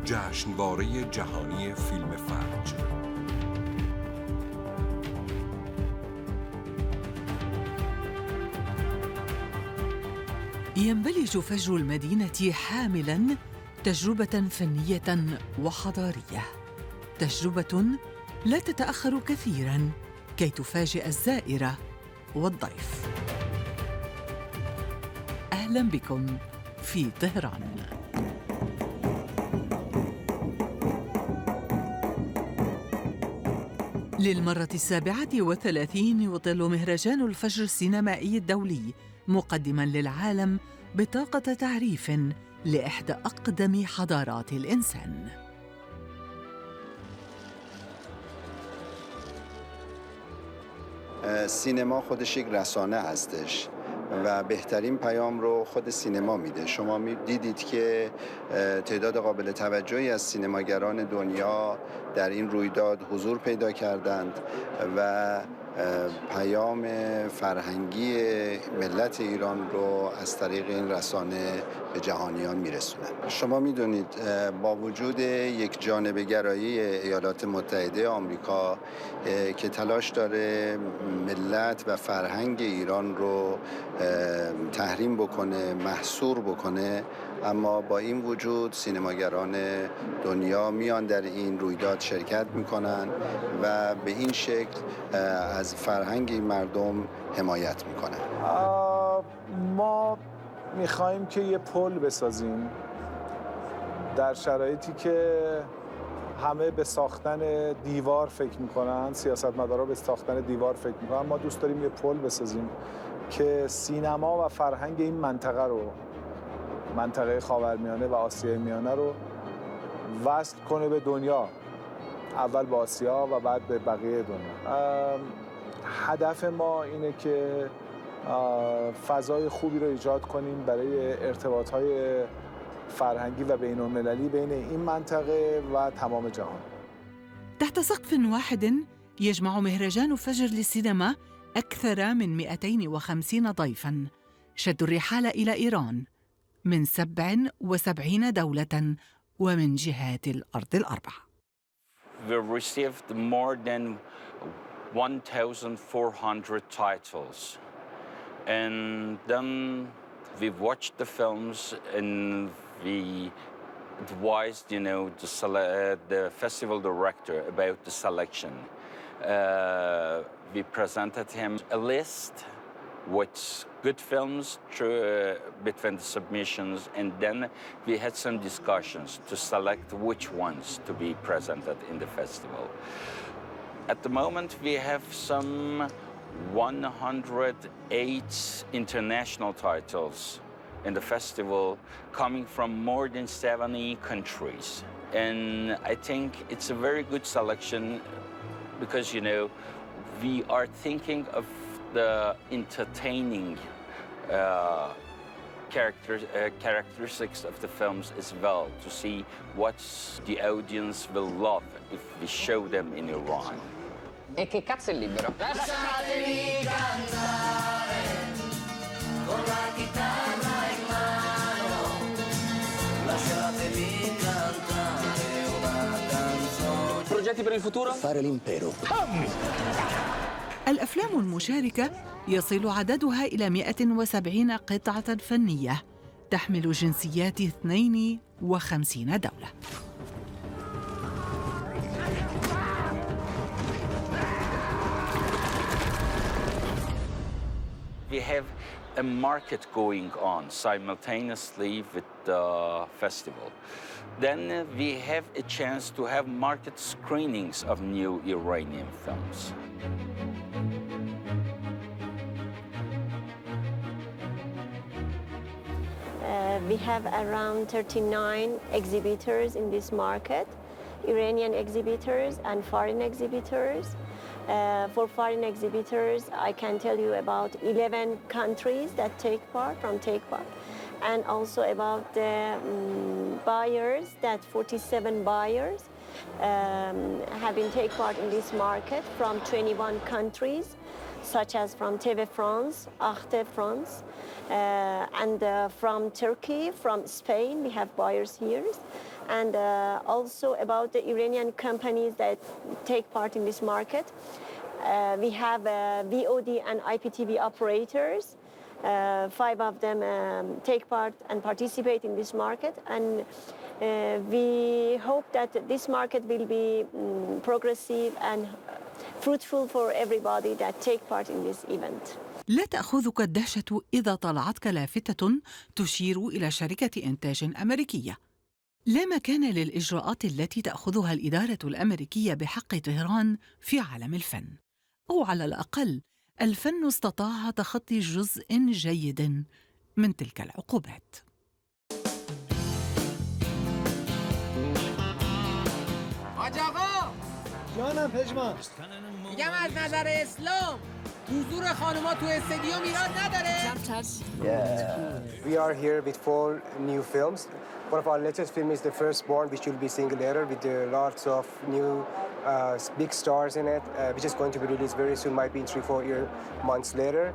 جشنواره جهانی فیلم فجر. ينبلج فجر المدينة حاملاً تجربة فنية وحضارية، تجربة لا تتأخر كثيراً كي تفاجئ الزائر والضيف. أهلاً بكم في طهران. للمرة 37 يطل مهرجان الفجر السينمائي الدولي مقدماً للعالم بطاقة تعريف لإحدى أقدم حضارات الإنسان. سینما خودش یک رسانه هستش و بهترین پیام رو خود سینما میده. شما دیدید که تعداد قابل توجهی از سینماگران دنیا در این رویداد حضور پیدا کردند و پیام فرهنگی ملت ایران رو از طریق این رسانه به جهانیان میرسونند. شما میدونید با وجود یک جانبه گرایی ایالات متحده آمریکا که تلاش داره ملت و فرهنگ ایران رو تحریم بکنه، محصور بکنه، اما با این وجود سینماگران دنیا میان در این رویداد شرکت میکنن و به این شکل از فرهنگ مردم حمایت میکنن. ما میخوایم که یه پل بسازیم در شرایطی که همه به ساختن دیوار فکر میکنن، سیاستمدارا به ساختن دیوار فکر میکنن. ما دوست داریم یه پل بسازیم که سینما و فرهنگ این منطقه خاورمیانه و آسیای میانه رو وصل کنه به دنیا، اول به آسیا و بعد به بقیه دنیا. هدف ما اینه که فضای خوبی رو ایجاد کنیم برای ارتباط‌های فرهنگی و بین‌المللی بین این منطقه و تمام جهان. تحت سقف واحد يجمع مهرجان فجر للسينما أكثر من 250 ضيفاً شدوا الرحال إلى إيران من 77 دولة ومن جهات الأرض الأربع. We received more than 1,400 titles, and then we watched the films and we advised, the festival director about the selection. We presented him a list with good films between the submissions, and then we had some discussions to select which ones to be presented in the festival. At the moment, we have some 108 international titles in the festival coming from more than 70 countries. And I think it's a very good selection because, we are thinking of the entertaining characteristics of the films as well, to see what the audience will love if we show them in Iran. E che cazzo è il libero? Lasciatemi cantare con la chitarra in mano. Lasciatemi cantare una canzone. Progetti per il futuro? Fare l'impero. الأفلام المشاركة يصل عددها إلى 170 قطعة فنية تحمل جنسيات 52 دولة. We have a market going on simultaneously with the festival. Then we have a chance to have market screenings of new Iranian films. We have around 39 exhibitors in this market, Iranian exhibitors and foreign exhibitors. For foreign exhibitors, I can tell you about 11 countries that take part, and also about the buyers, that 47 buyers have been take part in this market from 21 countries, such as from TV France, Arte France, and from Turkey, from Spain, we have buyers here, and also about the Iranian companies that take part in this market. We have VOD and IPTV operators. 5 of them take part and participate in this market, and we hope that this market will be progressive and fruitful for everybody that take part in this event. لا تأخذك الدهشة إذا طلعتك لافتة تشير إلى شركة إنتاج أمريكية. لا مكان للإجراءات التي تأخذها الإدارة الأمريكية بحق طهران في عالم الفن، أو على الأقل الفن استطاع تخطي جزء جيد من تلك العقوبات. حاج آقا جانم پژمان میگم از نظر اسلام حضور خانوما تو استادیوم ایراد نداره؟ We are here with 4 new films. One of our latest films is The Firstborn, which will be seeing later with lots of new big stars in it, which is going to be released very soon, might be in 3-4 months later.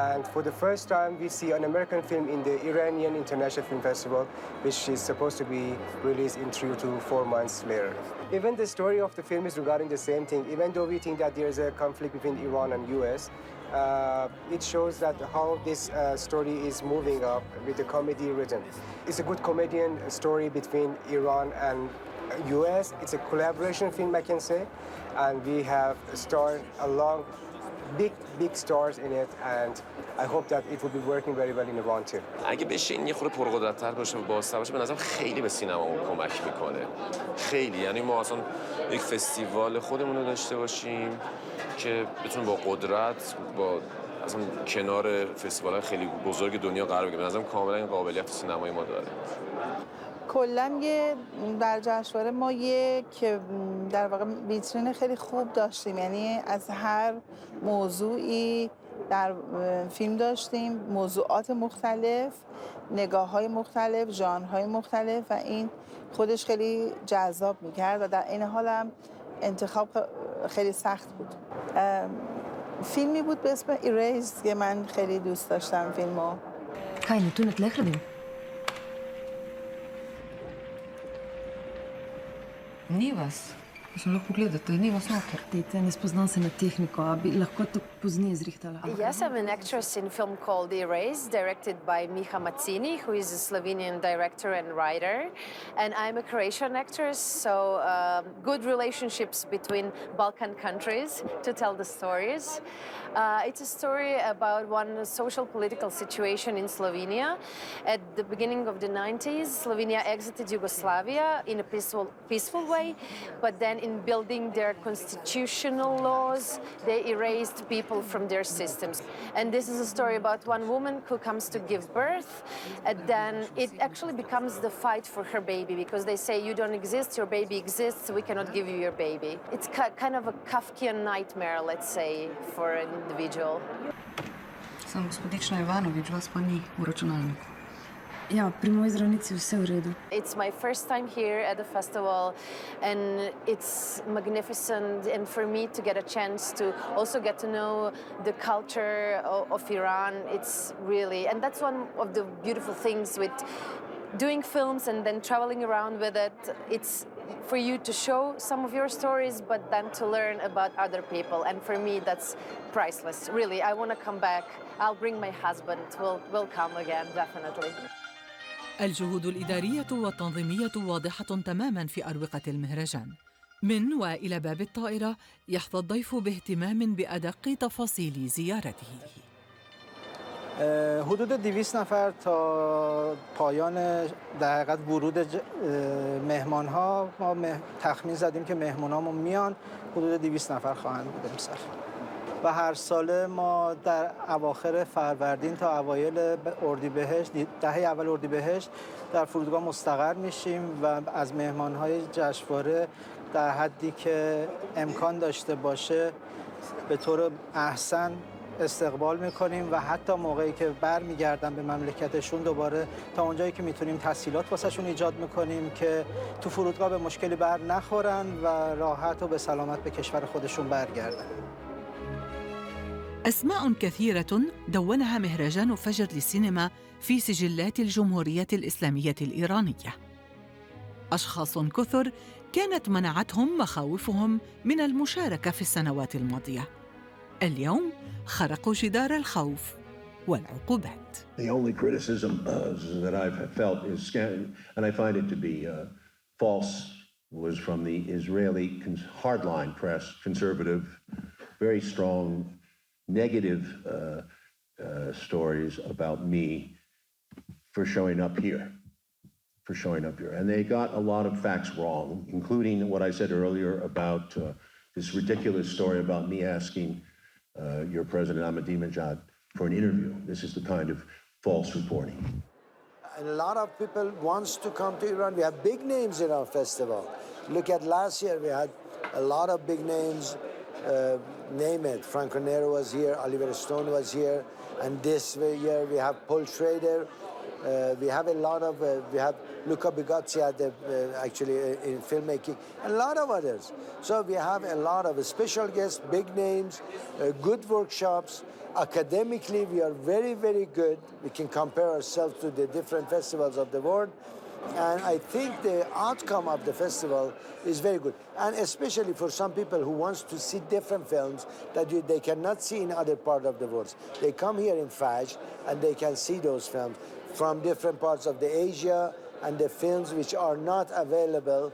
And for the first time, we see an American film in the Iranian International Film Festival, which is supposed to be released in 3 to 4 months later. Even the story of the film is regarding the same thing. Even though we think that there's a conflict between Iran and US, it shows that how this story is moving up with the comedy written. It's a good comedian story between Iran and US. It's a collaboration film, I can say, and we have starred along big stars in it, and I hope that it will be working very well in Iran too. اگه بشه این یه خورده پرقدرت‌تر باشه و بازتر باشه، به نظرم خیلی به سینما کمک میکنه. خیلی، یعنی ما اصلا یک فستیوال خودمون رو داشته باشیم که بتونیم با قدرت با اصلا کنار فستیوال‌های خیلی بزرگ دنیا قرار بگیره. به نظرم کاملا این قابلیت سینمای ما داره. کلاً در جشنواره ما که در واقع ویترین خیلی خوب داشتیم، یعنی از هر موضوعی در فیلم داشتیم، موضوعات مختلف، نگاه‌های مختلف، ژانرهای مختلف و این خودش خیلی جذاب می‌کرد و در این حال هم انتخاب خیلی سخت بود. فیلمی بود به اسم ایریز که من خیلی دوست داشتم فیلمو. Hajde, tu ne tlehradim. Ni vas. Sem lahko gledate, ni vas noter. Dejte, ne spoznam se na tehniko, a bi lahko to pozneje zrihtala. Yes, I'm an actress in a film called Erase, directed by Miha Mazzini, who is a Slovenian director and writer. And I'm a Croatian actress, so good relationships between Balkan countries to tell the stories. It's a story about one social political situation in Slovenia. At the beginning of the 90s, Slovenia exited Yugoslavia in a peaceful way, but then in building their constitutional laws, they erased people from their systems. And this is a story about one woman who comes to give birth, and then it actually becomes the fight for her baby, because they say, you don't exist, your baby exists, we cannot give you your baby. It's kind of a Kafkian nightmare, let's say, for an individual. Sam gospodična Ivanović, vas pa ni v računalniku. Ja, pri moji zdravnici vse v redu. It's my first time here at the festival, and it's magnificent, and for me to get a chance to also get to know the culture of Iran, it's really, and that's one of the beautiful things with doing films and then traveling around with it. It's for you to show some of your stories, but then to learn about other people, and for me that's priceless. Really, I want to come back. I'll bring my husband. We'll come again, definitely. الجهود الإدارية والتنظيمية واضحة تماماً في أروقة المهرجان. من وإلى باب الطائرة يحظى الضيف باهتمام بأدق تفاصيل زيارته. حدود 200 نفر تا پایان در حقیقت ورود مهمان‌ها ما تخمین زدیم که مهمانامون میان حدود 200 نفر خواهند بود امسال. و هر ساله ما در اواخر فروردین تا اوایل اردیبهشت، دهه اول اردیبهشت در فرودگاه مستقر میشیم و از مهمان‌های جشنواره در حدی که امکان داشته باشه به طور احسن استقبال میکنیم و حتی موقعی که برمیگردن به مملکتشون دوباره تا اونجایی که میتونیم تسهیلات واسهشون ایجاد میکنیم که تو فرودگاه به مشکلی بر نخورن و راحت و به سلامت به کشور خودشون برگردن. أسماء كثيرة دونها مهرجان فجر للسينما في سجلات الجمهورية الإسلامية الإيرانية. أشخاص كثر كانت منعتهم مخاوفهم من المشاركة في السنوات الماضية. اليوم خرقوا جدار الخوف والعقوبات. The only criticism that I've felt is, and I find it to be false, was from the Israeli hardline press, conservative, very strong, negative stories about me for showing up here. And they got a lot of facts wrong, including what I said earlier about this ridiculous story about me asking your president, Ahmadinejad, for an interview. This is the kind of false reporting. And a lot of people wants to come to Iran. We have big names in our festival. Look at last year, we had a lot of big names. Name it. Franco Nero was here, Oliver Stone was here, and this year we have Paul Schrader. We have a lot of, we have Luca Bigazzi actually in filmmaking, and a lot of others. So we have a lot of special guests, big names, good workshops. Academically, we are very, very good. We can compare ourselves to the different festivals of the world. And I think the outcome of the festival is very good. And especially for some people who wants to see different films that they cannot see in other parts of the world. They come here in Faj and they can see those films from different parts of the Asia and the films which are not available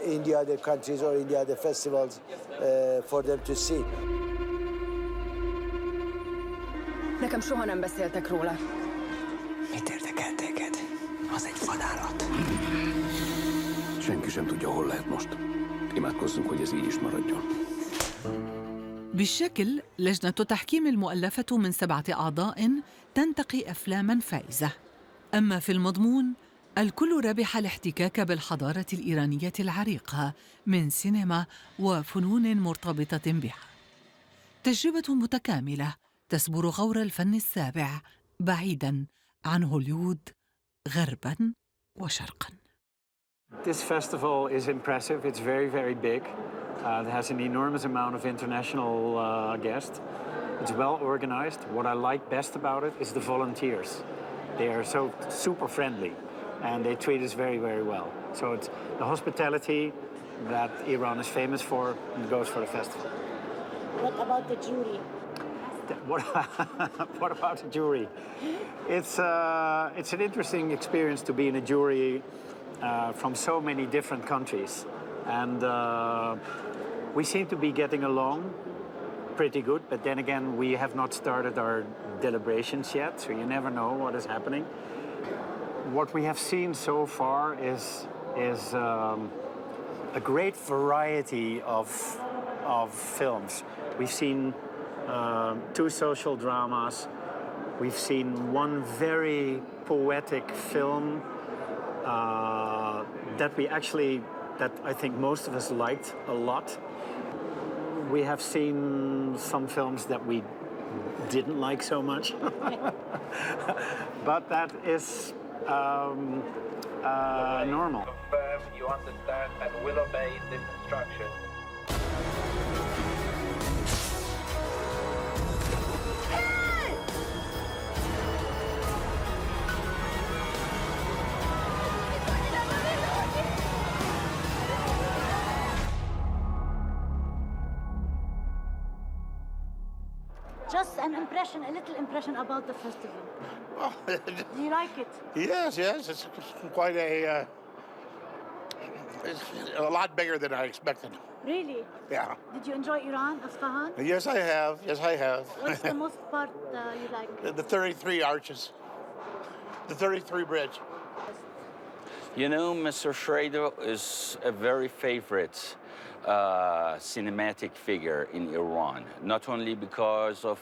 in the other countries or in the other festivals for them to see. Nekem soha nem beszéltek róla. Mit érdekel téged? Az egy vadállat. Senki sem tudja, hol lehet most. Imádkozzunk, hogy ez így is maradjon. بالشكل لجنة تحكيم المؤلفة من 7 أعضاء تنتقي أفلاماً فائزة. أما في المضمون الكل ربح الاحتكاك بالحضارة الإيرانية العريقة من سينما وفنون مرتبطة بها. تجربة متكاملة تسبر غور الفن السابع بعيداً عن هوليوود غرباً وشرقاً. This festival is impressive. It's very, very big. It has an enormous amount of international guests. It's well organized. What I like best about it is the volunteers. They are so super friendly and they treat us very, very well. So it's the hospitality that Iran is famous for and goes for the festival. What about the jury? What about the jury? It's an interesting experience to be in a jury from so many different countries. And we seem to be getting along pretty good, but then again, we have not started our deliberations yet, so you never know what is happening. What we have seen so far is a great variety of films. We've seen 2 social dramas. We've seen one very poetic film that I think most of us liked a lot. We have seen some films that we didn't like so much. But that is normal. You understand and will obey this instruction. Just an impression, a little impression about the festival. Oh, Do you like it? yes, it's quite a lot bigger than I expected. Really? Yeah. Did you enjoy Iran, Isfahan? Yes, I have. What's the most part you like? The 33 arches, the 33 bridge. You know, Mr. Schrader is a very favorite cinematic figure in Iran, not only because of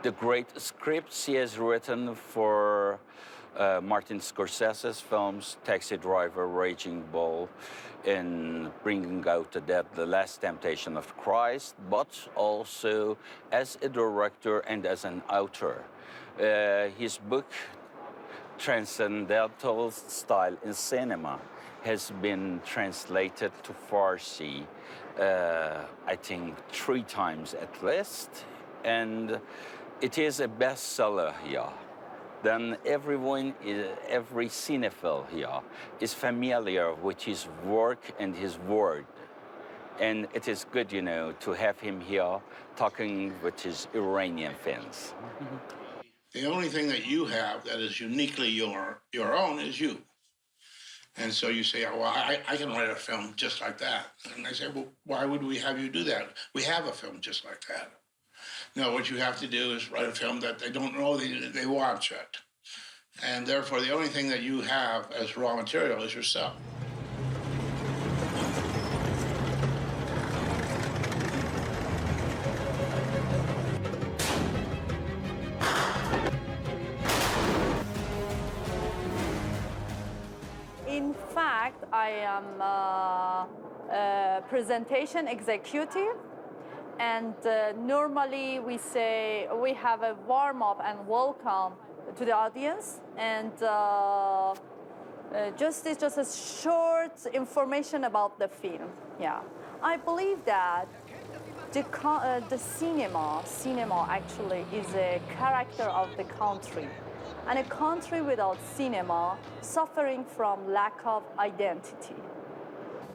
the great scripts he has written for Martin Scorsese's films, Taxi Driver, Raging Bull, and Bringing Out the Dead, The Last Temptation of Christ, but also as a director and as an author. His book, Transcendental Style in Cinema, has been translated to Farsi, I think 3 times at least, and it is a bestseller here. then every cinephile here is familiar with his work and his word. And it is good, you know, to have him here talking with his Iranian fans. The only thing that you have that is uniquely your own is you. And so you say, oh, well, I can write a film just like that. And I say, well, why would we have you do that? We have a film just like that. No, what you have to do is write a film that they don't know they watch it. And therefore, the only thing that you have as raw material is yourself. In fact, I am a presentation executive, and normally we say we have a warm-up and welcome to the audience, and it's just a short information about the film. Yeah, I believe that the cinema actually is a character of the country. And a country without cinema suffering from lack of identity.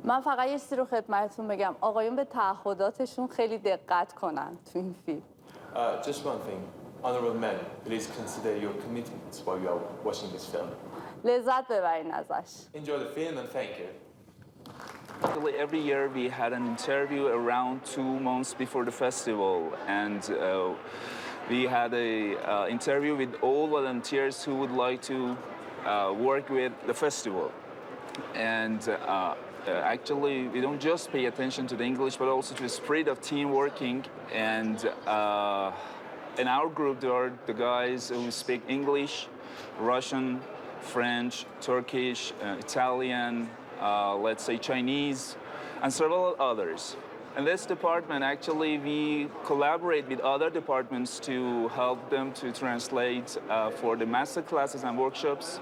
من فقط یه چیزی رو خدمتتون بگم. آقایون به تعهداتشون خیلی دقت کنن تو این فیلم. Just one thing. Honorable men, please consider your commitments while you are watching this film. لذت ببرین ازش. Enjoy the film and thank you. Actually, every year we had an interview around 2 months before the festival, and we had an interview with all volunteers who would like to work with the festival. And actually, we don't just pay attention to the English, but also to the spirit of team working. And in our group, there are the guys who speak English, Russian, French, Turkish, Italian, let's say Chinese, and several others. In this department, actually, we collaborate with other departments to help them to translate for the master classes and workshops,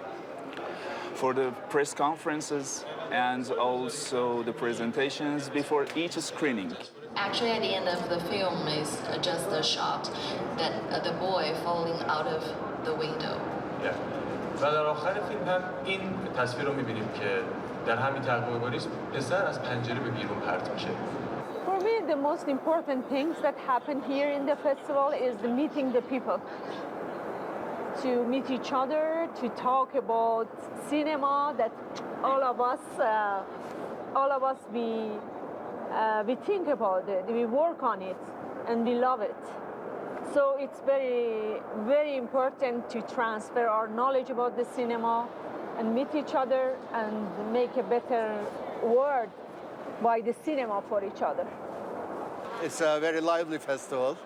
for the press conferences, and also the presentations before each screening. Actually, at the end of the film is just a shot that the boy falling out of the window. Yeah. و در آخر فیلم هم این تصویر رو می‌بینیم که در همین تقوی‌گریز پسر از پنجره به بیرون پرت میشه. For me, the most important things that happen here in the festival is meeting the people. To meet each other, to talk about cinema that all of us we think about it, we work on it, and we love it. So it's very, very important to transfer our knowledge about the cinema and meet each other and make a better world by the cinema for each other. It's a very lively festival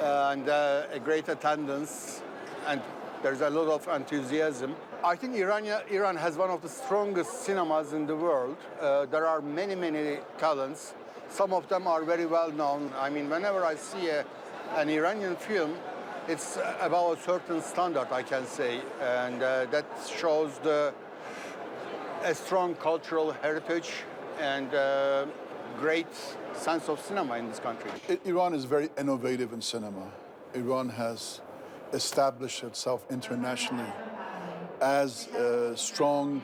and a great attendance, and there's a lot of enthusiasm. I think Iran has one of the strongest cinemas in the world. There are many, many talents. Some of them are very well known. I mean, whenever I see an Iranian film, it's about a certain standard, I can say, and that shows a strong cultural heritage and great sense of cinema in this country. Iran is very innovative in cinema. Iran has established itself internationally as a strong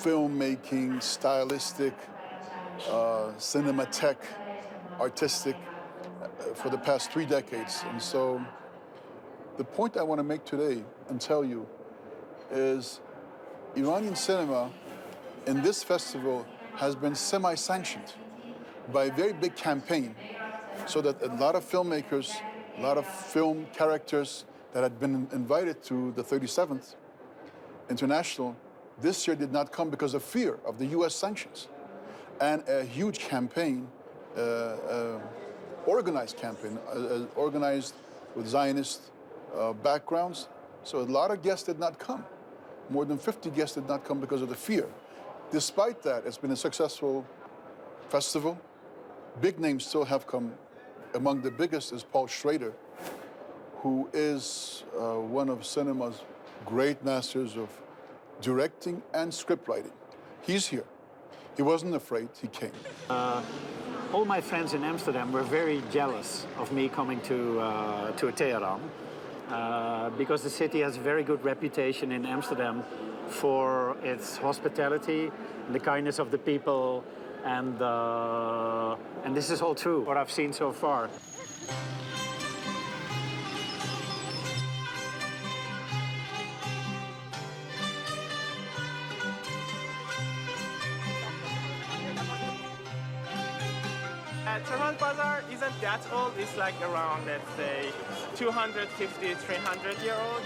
filmmaking, stylistic, cinematic, artistic for the past 3 decades. And so the point I want to make today and tell you is Iranian cinema in this festival has been semi-sanctioned by a very big campaign, so that a lot of filmmakers, a lot of film characters that had been invited to the 37th International this year did not come because of fear of the US sanctions. And a huge campaign, organized campaign, organized with Zionist backgrounds. So a lot of guests did not come. More than 50 guests did not come because of the fear. Despite that, it's been a successful festival. Big names still have come. Among the biggest is Paul Schrader, who is one of cinema's great masters of directing and script writing. He's here. He wasn't afraid, he came. All my friends in Amsterdam were very jealous of me coming to Tehran. because the city has a very good reputation in Amsterdam for its hospitality, the kindness of the people, and this is all true, what I've seen so far. Tehran Bazaar isn't that old. It's like around, let's say, 250, 300-year-old.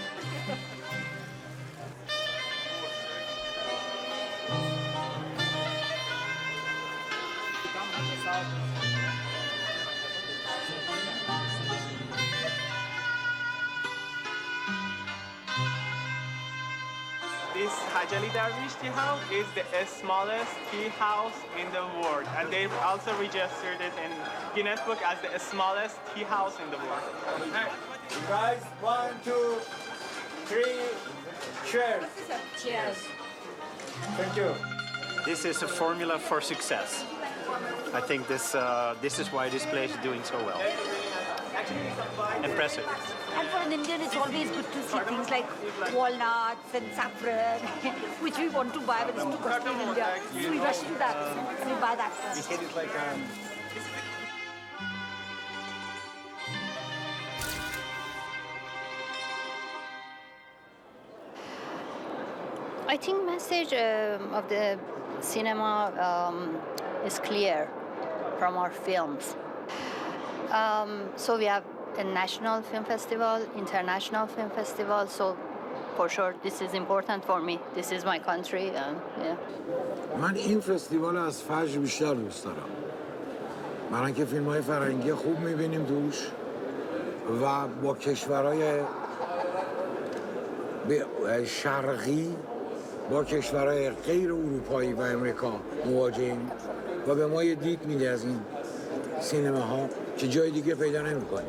This Hajali Darwish tea house is the smallest tea house in the world, and they've also registered it in Guinness Book as the smallest tea house in the world. Guys, 1, 2, 3, cheers. Cheers. Thank you. This is a formula for success. I think this is why this place is doing so well. Impressive. And for an Indian, it's always good to see things like walnuts and saffron, which we want to buy, but it's too costly in India. So we rush to that and we buy that first. We hit it like I think message of the cinema is clear from our films. So we have a national film festival, international film festival. So for sure, this is important for me. This is my country. Yeah. من این فستیوال از فجر بیشتر دوست دارم. برای اینکه فیلم‌های فرهنگی خوب می‌بینیم توش و با کشورهای شرقی با کشورهای غیر اروپایی و امریکا مواجهیم و به ما یه دید میده از این سینماها که جای دیگه پیدا نمی‌کنیم.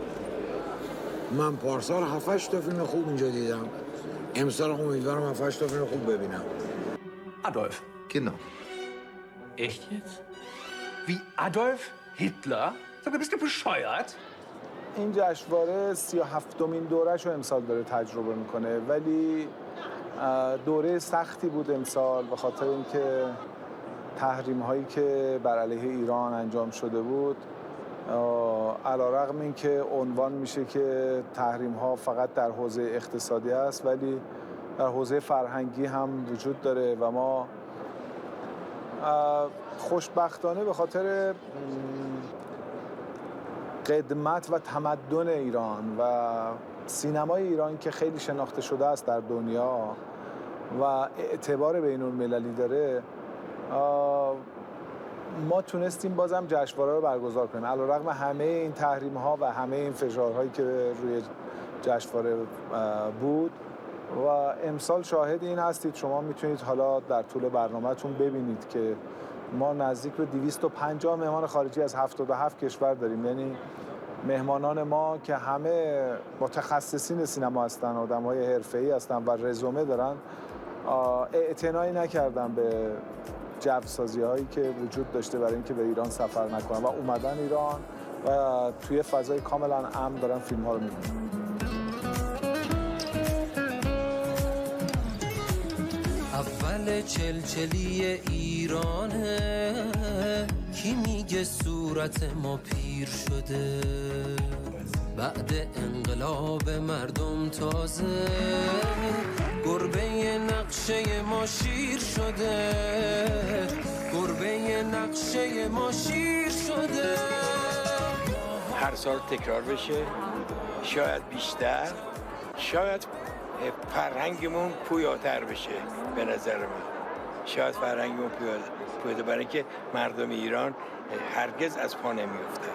من پارسال 7-8 تا فیلم خوب اینجا دیدم. امسال امیدوارم 7-8 تا فیلم خوب ببینم. Adolf. Genau. Echt jetzt? Wie Adolf Hitler? Sag mal, bist du bescheuert? این جشنواره 37مین دوره‌ش رو امسال داره تجربه میکنه، ولی دوره سختی بود امسال به خاطر اینکه تحریم هایی که بر علیه ایران انجام شده بود، علیرغم اینکه عنوان میشه که تحریم ها فقط در حوزه اقتصادی است، ولی در حوزه فرهنگی هم وجود داره و ما خوشبختانه به خاطر قدمت و تمدن ایران و سینمای ایران که خیلی شناخته شده است در دنیا و اعتبار بین المللی داره، ما تونستیم بازم جشنواره رو برگزار کنیم علیرغم همه این تحریم ها و همه این فشارهایی که روی جشنواره بود. و امسال شاهد این هستید، شما میتونید حالا در طول برنامه‌تون ببینید که ما نزدیک به 250 مهمان خارجی از 77 کشور داریم. یعنی مهمانان ما که همه متخصصین سینما هستن، آدم‌های حرفه‌ای هستن و رزومه دارن، اعتنایی نکردن به جوسازی هایی که وجود داشته برای اینکه به ایران سفر نکنن و اومدن ایران و توی فضای کاملا امن دارن فیلم ها رو می‌بینن. اول چلچلی ایرانه، کی میگه صورت ما پیر شده، بعد انقلاب مردم تازه گربه نقشه ما شیر شده، گربه نقشه ما شیر شده. هر سال تکرار بشه، شاید بیشتر، شاید فرهنگمون پویاتر بشه. به نظر من شاید فرهنگمون پویاتر، برای اینکه مردم ایران هرگز از پا نمیافتن.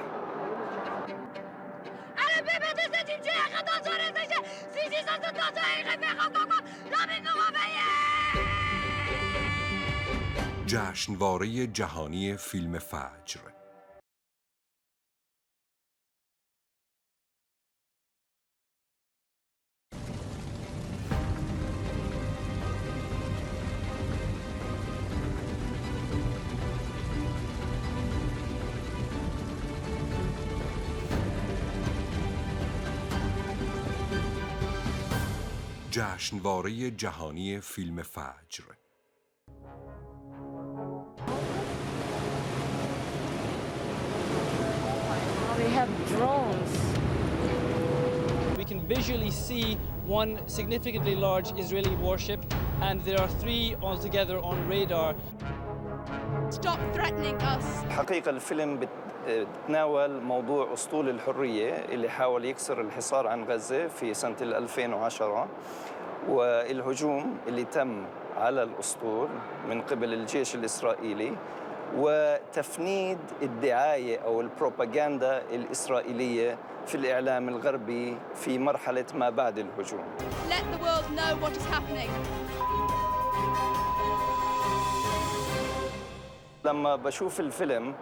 جشنواره جهانی فیلم فجر. جشنواره جهانی فیلم فجر. We have drones. We can visually see one significantly large Israeli warship, and there are 3 altogether on radar. Stop threatening us. الحقيقة الفيلم بتناول موضوع أسطول الحرية اللي حاول يكسر الحصار عن غزة في سنة 2010 والهجوم اللي تم على الأسطول من قبل الجيش الإسرائيلي وتفنيد الدعاية أو البروباغندا الإسرائيلية في الإعلام الغربي في مرحلة ما بعد الهجوم. Let the world know what is happening. لما بشوف الفيلم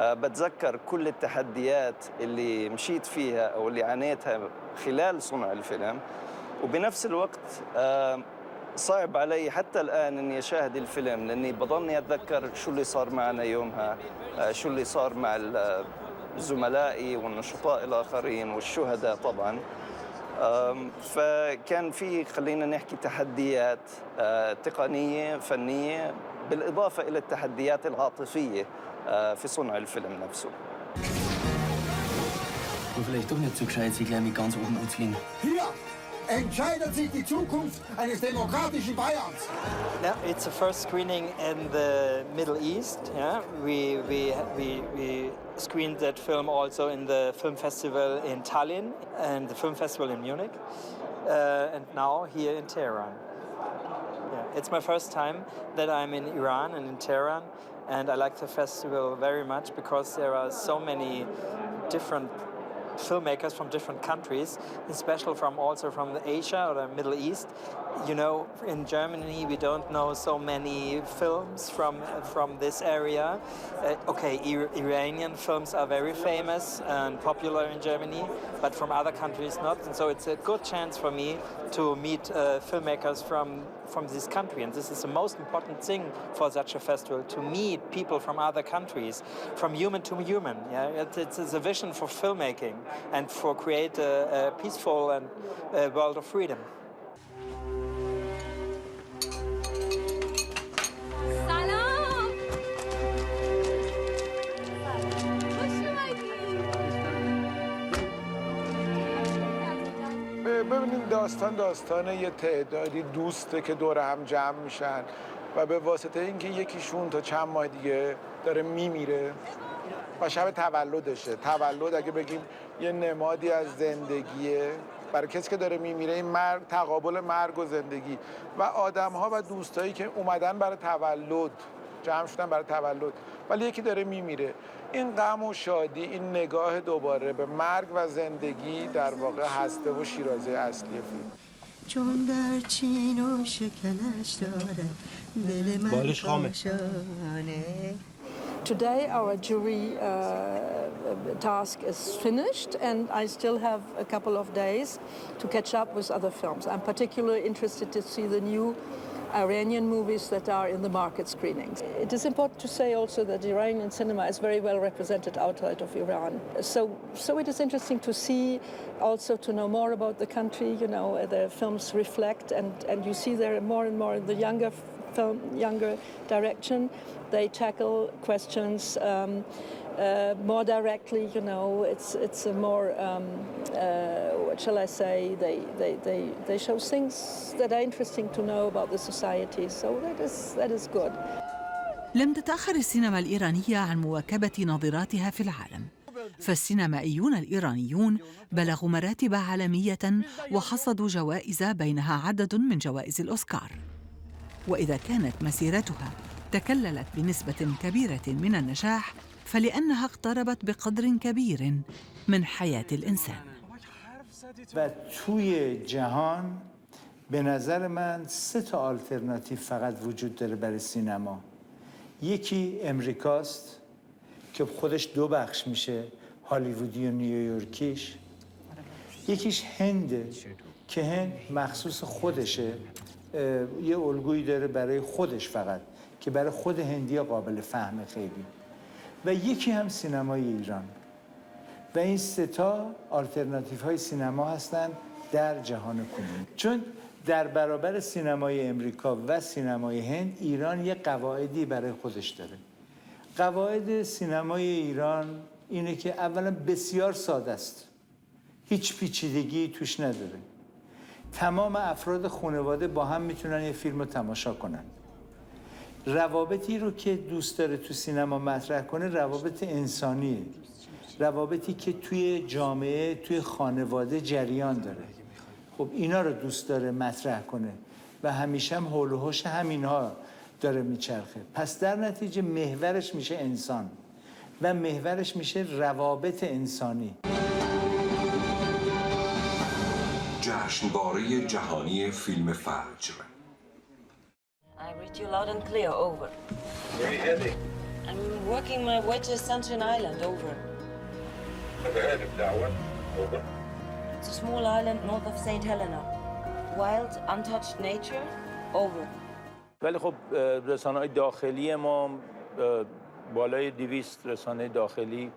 بتذكر كل التحديات اللي مشيت فيها أو اللي عانيتها خلال صنع الفيلم، وبنفس الوقت صعب علي حتى الآن أني أشاهد الفيلم لأني بضلني أتذكر شو اللي صار معنا يومها، شو اللي صار مع زملائي والنشطاء الآخرين والشهداء طبعاً. فكان في خلينا نحكي تحديات تقنية فنية بالإضافة إلى التحديات العاطفية في صنع الفيلم نفسه. Vielleicht doch nicht so gescheit, sie gleich mit ganz oben anzwingen. Hier entscheidet sich die Zukunft eines demokratischen Bayerns. Yeah, it's the first screening in the Middle East. Yeah, we screened that film also in the film festival in Tallinn and the film festival in Munich, and now here in Tehran. Yeah, it's my first time that I'm in Iran and in Tehran, and I like the festival very much because there are so many different filmmakers from different countries, especially also from Asia or the Middle East. You know, in Germany we don't know so many films from this area. Okay, Iranian films are very famous and popular in Germany, but from other countries not. And so it's a good chance for me to meet filmmakers from this country. And this is the most important thing for such a festival, to meet people from other countries, from human to human. Yeah, it's a vision for filmmaking and for create a peaceful and world of freedom. ببینید داستان یه تعدادی دوسته که دور هم جمع میشن و به واسطه اینکه یکیشون تا چند ماه دیگه داره میمیره و شب تولدشه. تولد اگه بگیم یه نمادی از زندگیه برای کسی که داره میمیره، این مرگ تقابل مرگ و زندگی و آدم‌ها و دوستایی که اومدن برای تولد جمع شدن برای تولد ولی یکی داره میمیره. این غم و شادی، این نگاه دوباره به مرگ و زندگی در واقع هسته و شیرازه اصلی فیلم. چون در چین و شکنش داره دل من کاشانه. Today our jury task is finished and I still have a couple of days to catch up with other films. I'm particularly interested to see the new Iranian movies that are in the market screenings. It is important to say also that Iranian cinema is very well represented outside of Iran. So it is interesting to see, also to know more about the country. You know, the films reflect, and you see there more and more in the younger direction. They tackle questions more directly. You know, it's a more what shall I say? They show things that are interesting to know about the society. So that is good. لم تتأخر السينما الإيرانية عن مواكبة نظيراتها في العالم، فالسينمائيون الإيرانيون بلغوا مراتب عالمية وحصدوا جوائز بينها عدد من جوائز الأوسكار. وإذا كانت مسيرتها تكللت بنسبة كبيرة من النجاح فلأنها اقتربت بقدر كبير من حياة الإنسان. و توی جهان به نظر من 3 آلترناتیو فقط وجود داره برای سینما. یکی امریکاست که خودش 2 بخش میشه، هالیوودی و نیویورکیش. یکیش هنده که هند مخصوص خودشه، یه الگویی داره برای خودش فقط که برای خود هندی قابل فهم خیلی. و یکی هم سینمای ایران. و این 3 آلترناتیو های سینما هستن در جهان کنونی. چون در برابر سینمای امریکا و سینمای هند ایران یه قواعدی برای خودش داره. قواعد سینمای ایران اینه که اولا بسیار ساده است، هیچ پیچیدگی توش نداره. تمام افراد خانواده با هم میتونن یه فیلم رو تماشا کنن. روابطی رو که دوست داره تو سینما مطرح کنه روابط انسانیه، روابطی که توی جامعه، توی خانواده جریان داره. خب اینا رو دوست داره مطرح کنه و همیشه هم حول و حوش همینها داره میچرخه. پس در نتیجه محورش میشه انسان و محورش میشه روابط انسانی. جشنواره جهانی فیلم فجر. I read you loud and clear, over. Very heavy. I'm working my way to Ascension Island, over. Never heard of that one, over. It's a small island north of St. Helena. Wild, untouched nature, over. ولی خب رسانه‌های داخلی ما بالای 200 رسانه داخلی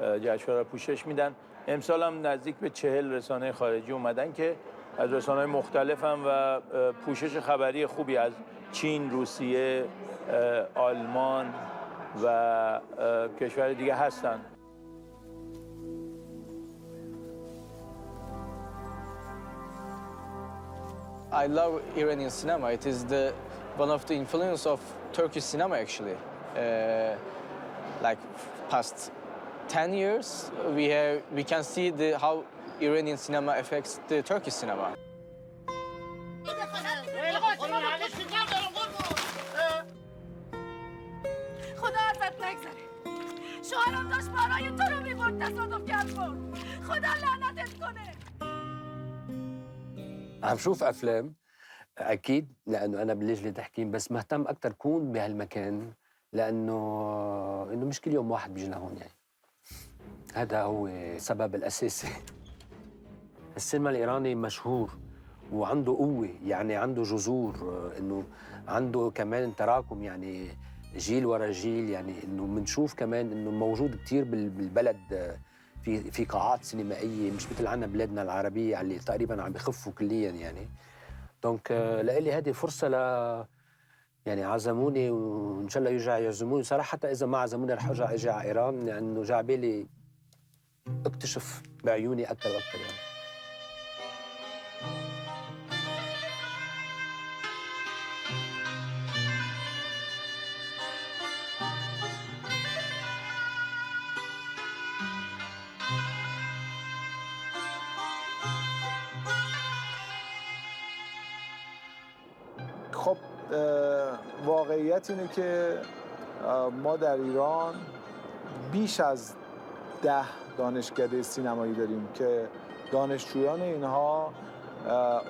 جشنواره را پوشش میدن. امسال هم نزدیک به 40 رسانه خارجی اومدن که از رسانه‌های مختلف هم و پوشش خبری خوبی از چین، روسیه، آلمان و کشور دیگه هستن. I love Iranian cinema. It is one of the influence of Turkish cinema actually. Like past 10 years, we can see how Iranian cinema affects the Turkish cinema. خدا ازت نگذره. شوهرم داشت برای تو رو میبرد، تصادف کرد برد. خدا لعنتت کنه. عم شوف افلام اكيد لانه انا باللجنه تحكيم، بس مهتم اكثر كون بهالمكان لانه مش كل يوم واحد بيجي لهون يعني. هذا هو السبب الاساسي. السينما الايراني مشهور وعنده قوه، يعني عنده جذور، انه عنده كمان تراكم، يعني جيل ورا جيل، يعني انه بنشوف كمان انه موجود كثير بالبلد في قاعات سينمائيه، مش مثل عنا بلادنا العربيه اللي تقريبا عم بخفوا كليا يعني. دونك لإلي هذه فرصه يعني عزموني وان شاء الله يرجع يعزموني. صراحه حتى اذا ما عزموني رح ارجع اجي على ايران، لانه جا بالي اكتشف بعيوني اكثر واكثر يعني. خب واقعیت اینه که ما در ایران بیش از 10 دانشکده سینمایی داریم که دانشجویان اینها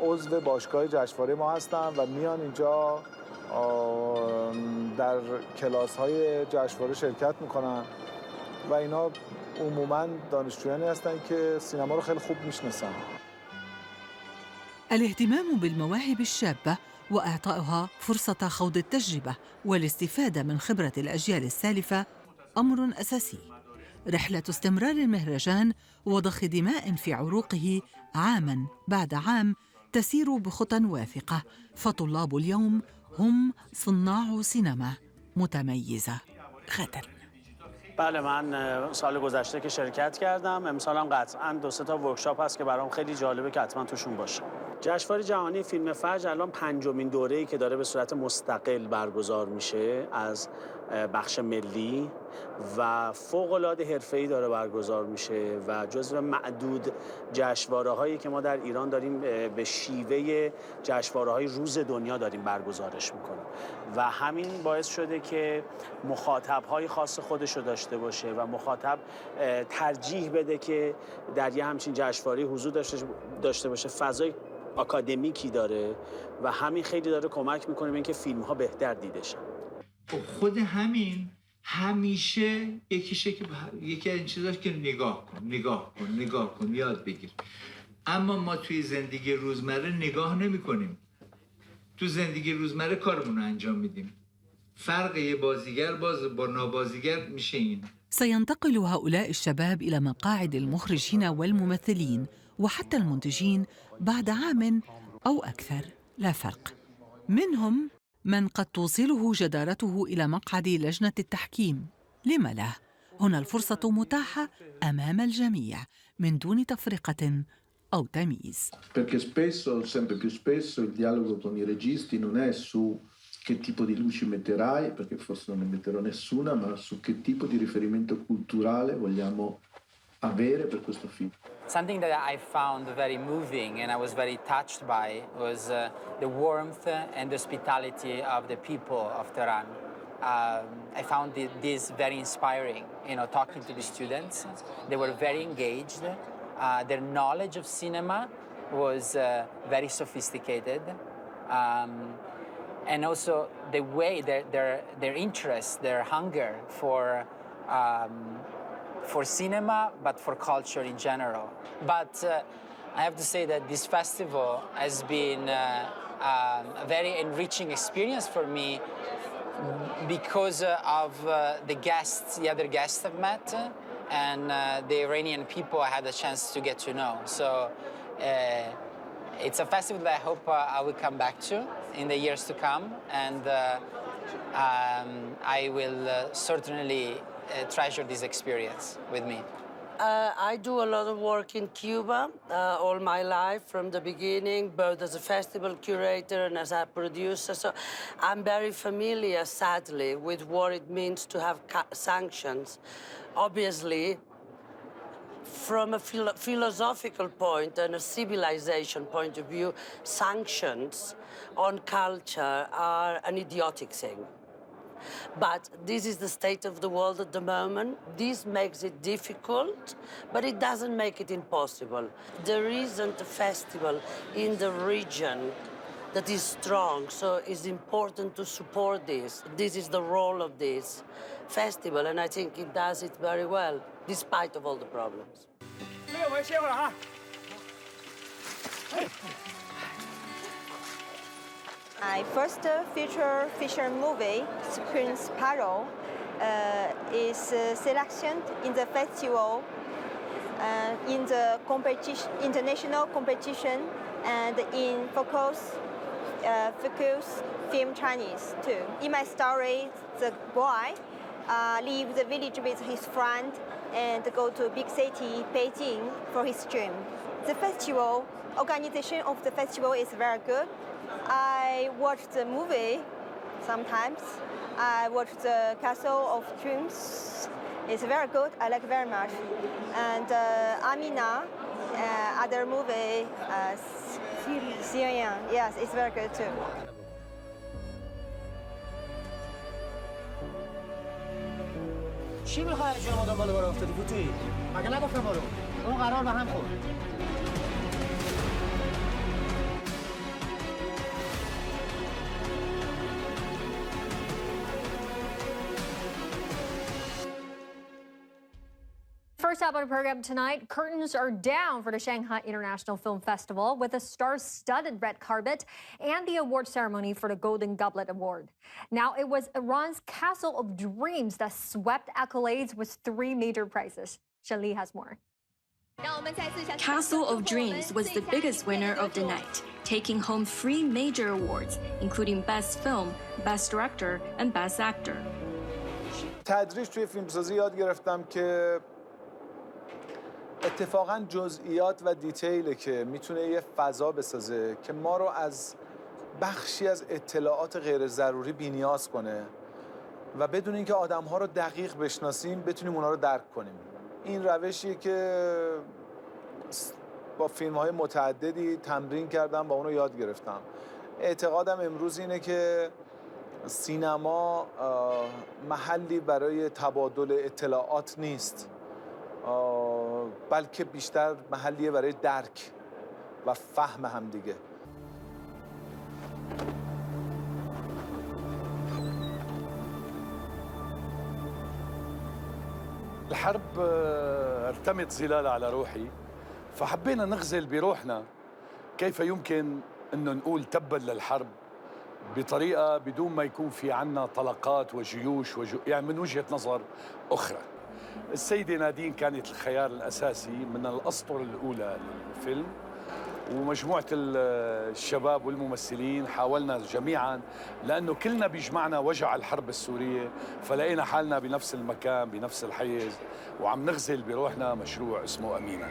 عضو باشگاه جشنواره ما هستن و میان اینجا در کلاس‌های جشنواره شرکت میکنن و اینا عموماً دانشجویانی هستن که سینما رو خیلی خوب میشناسن. الاهتمام بالمواهب الشابة وإعطائها فرصة خوض التجربة والاستفادة من خبرة الأجيال السالفة أمر أساسي. رحلة استمرار المهرجان وضخ دماء في عروقه عاماً بعد عام تسير بخطى واثقة، فطلاب اليوم هم صناع سينما متميزة غداً. بله، من سال گذشته که شرکت کردم، امسالم قطعاً 2-3 تا ورکشاپ هست که برام خیلی جالبه که حتما توشون باشه. جشنواره جهانی فیلم فجر الان 5مین دوره‌ای که داره به صورت مستقل برگزار میشه از بخش ملی و فوق‌العاده حرفه‌ای داره برگزار میشه و جزو معدود جشنواره‌هایی که ما در ایران داریم به شیوه جشنواره‌های روز دنیا داریم برگزارش میکنیم و همین باعث شده که مخاطب‌های خاص خودش رو داشته باشه و مخاطب ترجیح بده که در یه همچین جشنواره حضور داشته باشه. فضای آکادمیکی داره و همین خیلی داره کمک میکنه به اینکه فیلم‌ها بهتر دیده شن. خود همین همیشه یکی از این چیزاست که نگاه کن یاد بگیر. اما ما توی زندگی روزمره نگاه نمی کنیم. تو زندگی روزمره کارمون رو انجام میدیم. فرق یه بازیگر با نابازیگر میشه این. سينتقل هؤلاء الشباب إلى مقاعد المخرجين والممثلين وحتى المنتجين بعد عام أو أكثر، لا فرق. منهم من قد توصله جدارته إلى مقعد لجنة التحكيم. لم لا؟ هنا الفرصة متاحة أمام الجميع من دون تفرقة أو تمييز. Perché spesso, sempre più spesso, il dialogo con i registi non è su che tipo di luci metterai, perché forse non ne metterò nessuna, ma su che tipo di riferimento culturale vogliamo avere per questo film. Something that I found very moving and I was very touched by was the warmth and the hospitality of the people of Tehran. I found this very inspiring, talking to the students. They were very engaged. Their knowledge of cinema was very sophisticated. And also the way their interest, their hunger for cinema, but for culture in general. But I have to say that this festival has been a very enriching experience for me because of the other guests I've met and the Iranian people I had a chance to get to know. So it's a festival that I hope I will come back to in the years to come, and I will certainly treasure this experience with me. I do a lot of work in Cuba all my life from the beginning, both as a festival curator and as a producer. So I'm very familiar, sadly, with what it means to have sanctions. Obviously, from a philosophical point and a civilization point of view, sanctions on culture are an idiotic thing. But this is the state of the world at the moment. This makes it difficult, but it doesn't make it impossible. There isn't a festival in the region that is strong, so it's important to support this. This is the role of this festival, and I think it does it very well, despite of all the problems. My first feature movie, Spring Sparrow, is selected in the festival, in the international competition, and in Focus Film Chinese too. In my story, the boy leaves the village with his friend and go to big city, Beijing, for his dream. The organization of the festival is very good. I watch the movie sometimes. I watch the Castle of Dreams. It's very good. I like very much. And Amina, other movie, Syrian. Yes, it's very good too. چی می‌خوای جون ما دنبال برو افتادی فوتی؟ مگه نگفتم برو؟ اون قرار به هم خورد. First up on the program tonight, curtains are down for the Shanghai International Film Festival with a star-studded red carpet and the award ceremony for the Golden Goblet Award. Now, it was Iran's Castle of Dreams that swept accolades with 3 major prizes. Shanli has more. Castle of Dreams was the biggest winner of the night, taking home 3 major awards, including Best Film, Best Director, and Best Actor. تدریج توی فیلمسازی یاد گرفتم که اتفاقاً جزئیات و دیتیله که میتونه یه فضا بسازه که ما رو از بخشی از اطلاعات غیر ضروری بی‌نیاز کنه و بدون اینکه آدم‌ها رو دقیق بشناسیم بتونیم اونا رو درک کنیم. این روشیه که با فیلم‌های متعددی تمرین کردم و اونو یاد گرفتم. اعتقادم امروز اینه که سینما محلی برای تبادل اطلاعات نیست، بلکه بیشتر محلیه برای درک و فهم همدیگه. الحرب ارتمت ظلال على روحي، فحبينا نغزل بروحنا كيف يمكن انه نقول تبا للحرب بطريقه بدون ما يكون في عنا طلقات وجيوش يعني من وجهه نظر اخرى. السيدة نادين كانت الخيار الاساسي من الاسطر الاولى للفيلم، ومجموعة الشباب والممثلين حاولنا جميعا، لأنه كلنا بيجمعنا وجع الحرب السورية، فلقينا حالنا بنفس المكان بنفس الحيز وعم نغزل بروحنا مشروع اسمه أمينة.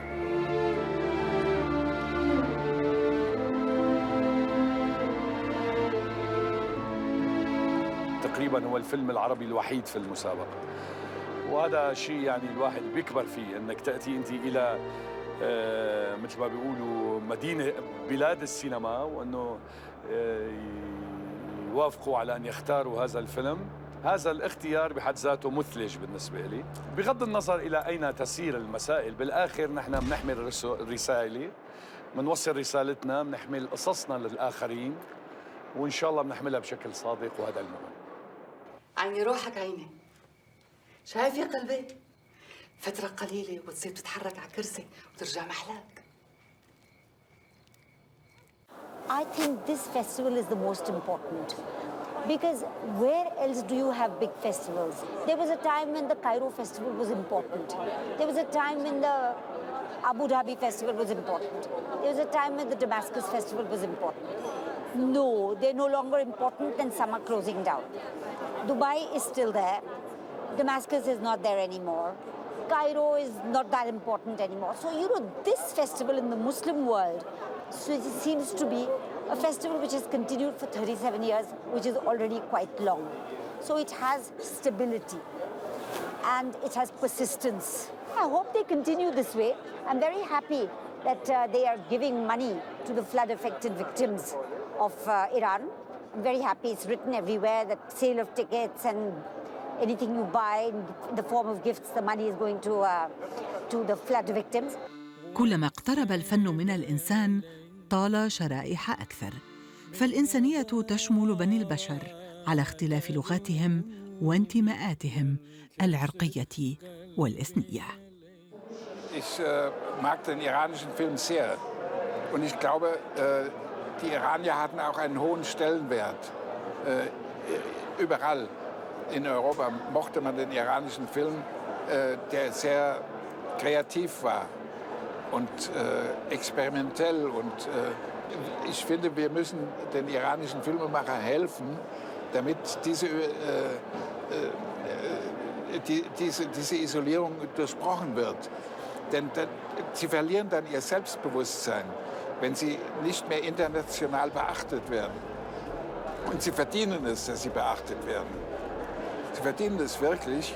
تقريبا هو الفيلم العربي الوحيد في المسابقة، وهذا شيء يعني الواحد بيكبر فيه، انك تأتي انت الى مثل ما بيقولوا مدينة بلاد السينما، وانه يوافقوا على ان يختاروا هذا الفيلم. هذا الاختيار بحد ذاته مثلج بالنسبة لي، بغض النظر الى اين تسير المسائل. بالاخر نحن بنحمل رسالة، بنوصل رسالتنا، بنحمل قصصنا للآخرين، وإن شاء الله بنحملها بشكل صادق، وهذا المهم. عيني روحك عيني، شايف يا قلبي؟ فترة قليلة وتصير تتحرك على كرسي وترجع محلاك. I think this festival is the most important because where else do you have big festivals? There was a time when the Cairo festival was important. There was a time when the Abu Dhabi festival was important. There was a time when the Damascus festival was important. No, they're no longer important and some are closing down. Dubai is still there. Damascus is not there anymore. Cairo is not that important anymore. So, you know, this festival in the Muslim world seems to be a festival which has continued for 37 years, which is already quite long. So it has stability and it has persistence. I hope they continue this way. I'm very happy that they are giving money to the flood-affected victims of Iran. I'm very happy. It's written everywhere that sale of tickets and anything you buy in the form of gifts, the money is going to the flood victims. كلما اقترب الفن من الإنسان طال شرائح أكثر، فالإنسانية تشمل بني البشر على اختلاف لغاتهم وانتماءاتهم العرقية والإثنية. Ich mag den iranischen Film sehr und ich glaube, die Iranier hatten auch einen hohen Stellenwert. Überall in Europa mochte man den iranischen Film, der sehr kreativ war und experimentell. Und ich finde, wir müssen den iranischen Filmemachern helfen, damit diese Isolierung durchbrochen wird. Denn sie verlieren dann ihr Selbstbewusstsein, wenn sie nicht mehr international beachtet werden. Und sie verdienen es, dass sie beachtet werden. Sie verdienen es wirklich,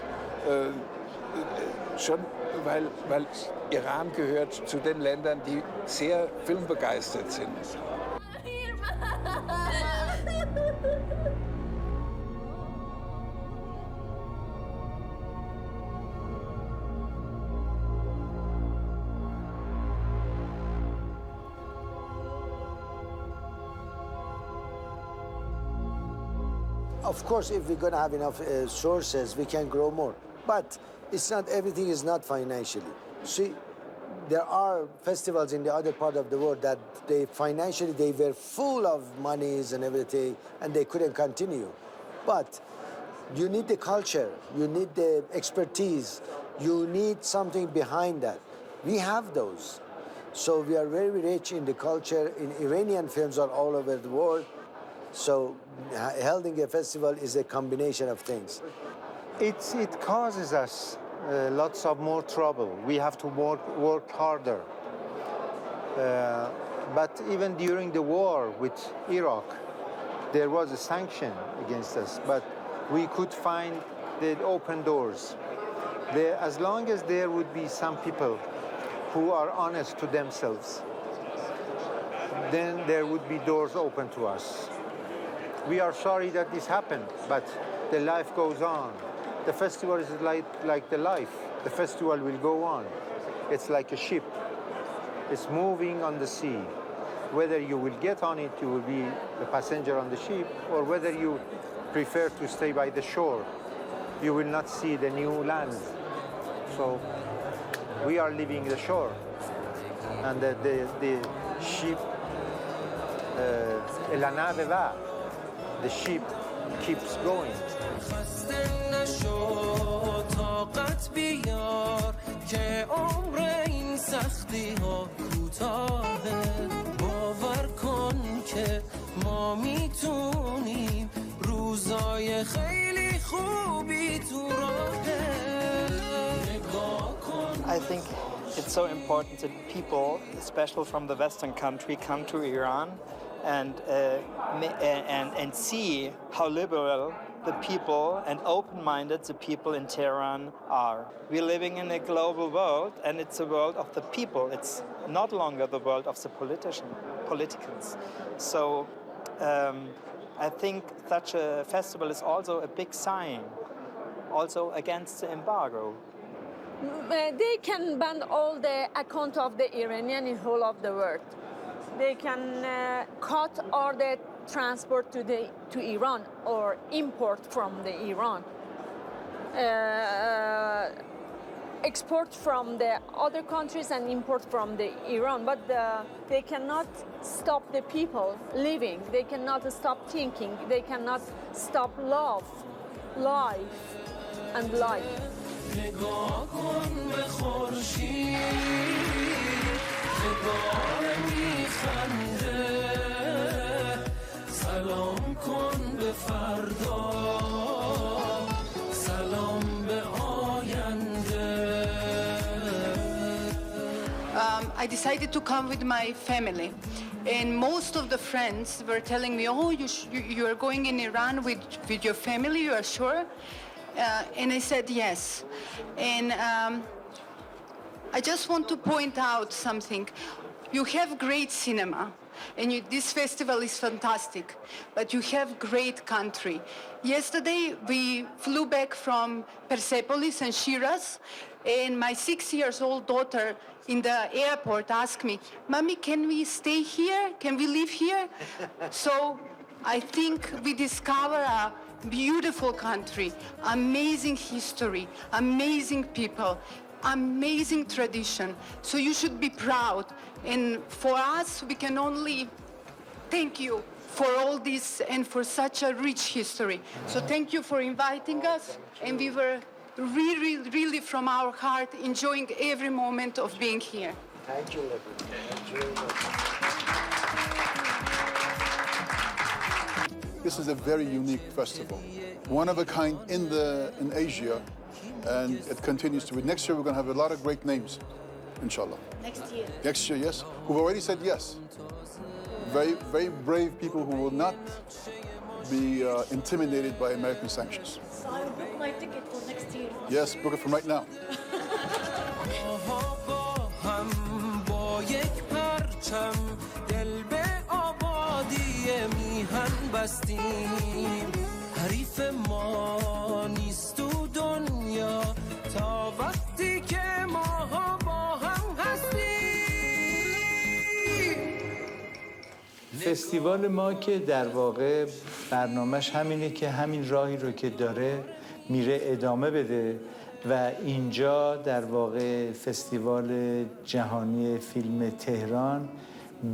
schon weil Iran gehört zu den Ländern, die sehr filmbegeistert sind. Of course, if we're going to have enough sources, we can grow more. But it's not, everything is not financially. See, there are festivals in the other part of the world that they financially, they were full of monies and everything, and they couldn't continue. But you need the culture, you need the expertise, you need something behind that. We have those. So we are very rich in the culture, in Iranian films are all over the world. So holding a festival is a combination of things. It causes us lots of more trouble. We have to work harder. But even during the war with Iraq, there was a sanction against us, but we could find the open doors. As long as there would be some people who are honest to themselves, then there would be doors open to us. We are sorry that this happened, but the life goes on. The festival is like the life. The festival will go on. It's like a ship. It's moving on the sea. Whether you will get on it, you will be a passenger on the ship, or whether you prefer to stay by the shore, you will not see the new land. So we are leaving the shore, and the ship, la nave va. The ship keeps going. طاقت بیار که عمر این سختی ها کوتاهه باور کن که ما میتونیم روزای خیلی خوبی تو راهه نگاه کن I think it's so important that people, especially from the Western country, come to Iran and see how liberal the people and open-minded the people in Tehran are. We're living in a global world, and it's a world of the people. It's not longer the world of the politicans. So I think such a festival is also a big sign, also against the embargo. They can ban all the account of the Iranian in whole of the world. They can cut all the transport to Iran or import from the Iran. Export from the other countries and import from the Iran, but they cannot stop the people living. They cannot stop thinking. They cannot stop love, life, and life. نگاه کن به خورشید نگاه میخنده سلام کن به فردا سلام به آینده I decided to come with my family, and most of the friends were telling me, "Oh, you are going in Iran with your family. You are sure?" And I said yes. And I just want to point out something. You have great cinema, and this festival is fantastic, but you have great country. Yesterday, we flew back from Persepolis and Shiraz, and my 6-year-old daughter in the airport asked me, "Mommy, can we stay here? Can we live here?" So I think we discover a beautiful country, amazing history, amazing people, amazing tradition. So you should be proud. And for us, we can only thank you for all this and for such a rich history. So thank you for inviting us. And we were really, really from our heart enjoying every moment of being here. Thank you, Libby. Thank you very much. This is a very unique festival, one of a kind in Asia, and it continues to be. Next year, we're going to have a lot of great names, inshallah. Next year. Next year, yes, who've already said yes. Very, very brave people who will not be intimidated by American sanctions. So I'll book my ticket for next year. Yes, book it from right now. حریف ما نیست تو دنیا تا وقتی که ما با هم هستیم. فستیوال ما که در واقع برنامهش همینه که همین راهی رو که داره میره ادامه بده و اینجا در واقع فستیوال جهانی فیلم تهران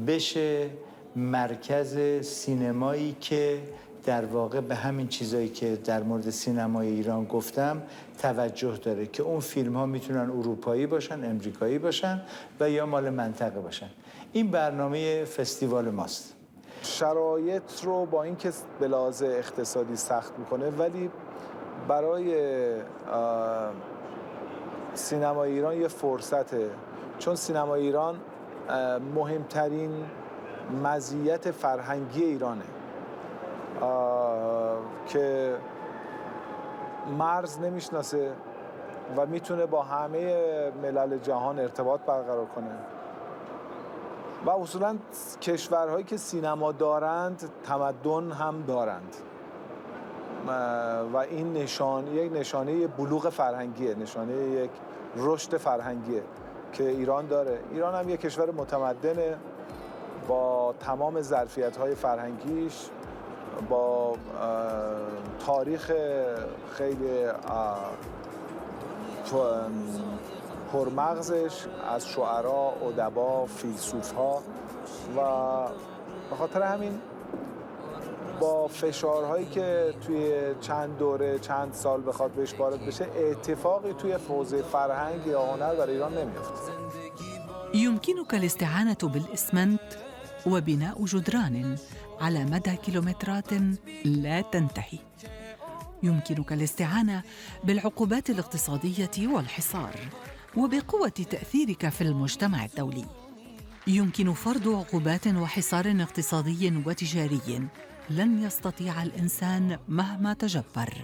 بشه مرکز سینمایی که در واقع به همین چیزایی که در مورد سینمای ایران گفتم توجه داره که اون فیلم ها میتونن اروپایی باشن، امریکایی باشن و یا مال منطقه باشن. این برنامه فستیوال ماست. شرایط رو با اینکه به لحاظ اقتصادی سخت میکنه، ولی برای سینمای ایران یه فرصته، چون سینمای ایران مهمترین مزیت فرهنگی ایرانه که مرز نمیشناسه و میتونه با همه ملل جهان ارتباط برقرار کنه و اصولا کشورهایی که سینما دارند تمدن هم دارند و این یک نشانه بلوغ فرهنگیه، نشانه یک رشد فرهنگیه که ایران داره. ایران هم یک کشور متمدنه با تمام ظرفیت‌های فرهنگیش، با تاریخ خیلی پرمغزش از شعرا، ادبا، فیلسوف‌ها و به خاطر همین با فشارهایی که توی چند دوره چند سال بخواد بهش وارد بشه اتفاقی توی حوزه فرهنگ یا هنر برای ایران نمیفته. يمكنك الاستعانة بالإسمنت وبناء جدران على مدى كيلومترات لا تنتهي. يمكنك الاستعانة بالعقوبات الاقتصادية والحصار وبقوة تأثيرك في المجتمع الدولي. يمكن فرض عقوبات وحصار اقتصادي وتجاري. لن يستطيع الإنسان مهما تجبر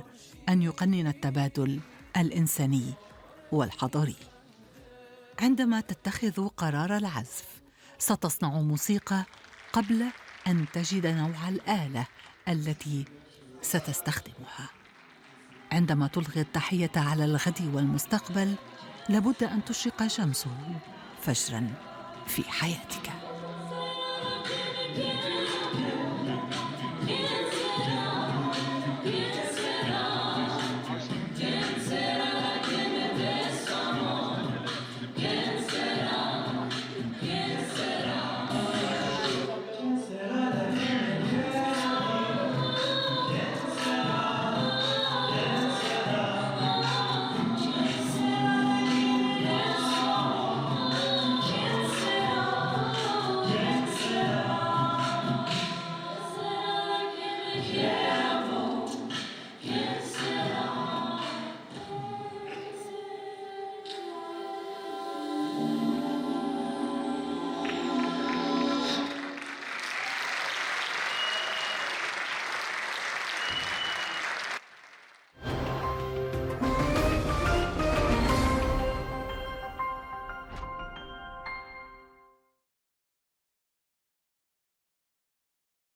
أن يقنن التبادل الإنساني والحضاري. عندما تتخذ قرار العزف ستصنع موسيقى قبل أن تجد نوع الآلة التي ستستخدمها. عندما تلغي التحية على الغد والمستقبل لابد أن تشرق شمسه فجراً في حياتك.